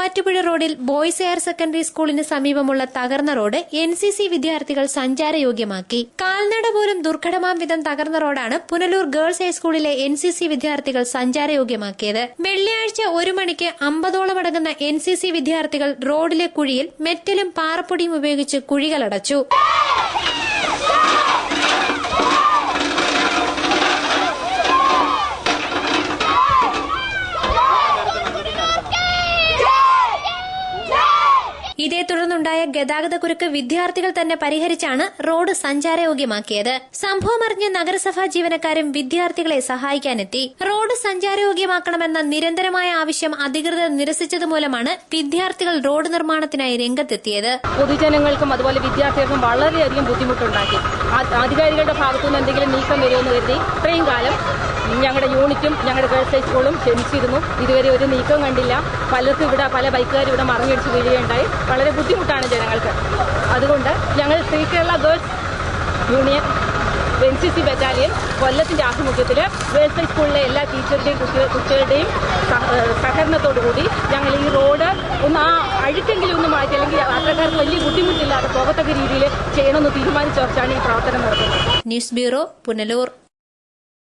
മൂവാറ്റുപുഴ റോഡിൽ boys higher secondary സ്കൂളിന് സമീപമുള്ള തകർന്ന റോഡ് NCC വിദ്യാർത്ഥികൾ സഞ്ചാരയോഗ്യമാക്കി. കാൽനട പോലും ദുർഘടമാം വിധം തകർന്ന റോഡാണ് പുനലൂർ ഗേൾസ് ഹൈസ്കൂളിലെ NCC വിദ്യാർത്ഥികൾ സഞ്ചാരയോഗ്യമാക്കിയത്. വെള്ളിയാഴ്ച 1 മണിക്ക് 50ഓളം അടങ്ങുന്ന NCC വിദ്യാർത്ഥികൾ റോഡിലെ കുഴിയിൽ മെറ്റലും പാറപ്പൊടിയും ഉപയോഗിച്ച് കുഴികളടച്ചു. ഇതേ തുടർന്നുണ്ടായ ഗതാഗതക്കുരുക്ക് വിദ്യാർത്ഥികൾ തന്നെ പരിഹരിച്ചാണ് റോഡ് സഞ്ചാരയോഗ്യമാക്കിയത്. സംഭവമറിഞ്ഞ് നഗരസഭാ ജീവനക്കാരും വിദ്യാർത്ഥികളെ സഹായിക്കാനെത്തി. റോഡ് സഞ്ചാരയോഗ്യമാക്കണമെന്ന നിരന്തരമായ ആവശ്യം അധികൃതർ നിരസിച്ചതുമൂലമാണ് വിദ്യാർത്ഥികൾ റോഡ് നിർമ്മാണത്തിനായി രംഗത്തെത്തിയത്. പൊതുജനങ്ങൾക്കും അതുപോലെ വിദ്യാർത്ഥികൾക്കും വളരെയധികം ബുദ്ധിമുട്ടുണ്ടാക്കി. അധികാരികളുടെ ഭാഗത്തുനിന്ന് എന്തെങ്കിലും നീക്കം വരുമെന്ന് കരുതി ഇത്രയും കാലം ഞങ്ങളുടെ യൂണിറ്റും ഞങ്ങളുടെ ഗേൾസ് ഹൈസ്കൂളും ക്ഷമിച്ചിരുന്നു. ഇതുവരെ ഒരു നീക്കം കണ്ടില്ല. പലർക്കും ഇവിടെ പല ബൈക്കുകാരും ഇവിടെ മറിഞ്ഞടിച്ച് വീഴുകയുണ്ടായി. വളരെ ബുദ്ധിമുട്ടാണ് ജനങ്ങൾക്ക്. അതുകൊണ്ട് ഞങ്ങൾ Shri Kerala girls union NCC battalion കൊല്ലത്തിന്റെ ആഭിമുഖ്യത്തിൽ ഗേൾസ് ഹൈസ്കൂളിലെ എല്ലാ ടീച്ചറുടെയും കുട്ടികളുടെയും സഹകരണത്തോടുകൂടി ഞങ്ങൾ ഈ റോഡ് ഒന്ന് ആ അഴുക്കെങ്കിലും ഒന്ന് മാറ്റി, അല്ലെങ്കിൽ യാത്രക്കാർക്ക് വലിയ ബുദ്ധിമുട്ടില്ലാതെ പോകത്തക്ക രീതിയിൽ ചെയ്യണമെന്ന് തീരുമാനിച്ചവർക്കാണ് ഈ പ്രവർത്തനം നടത്തുന്നത്. News bureau, Punalur.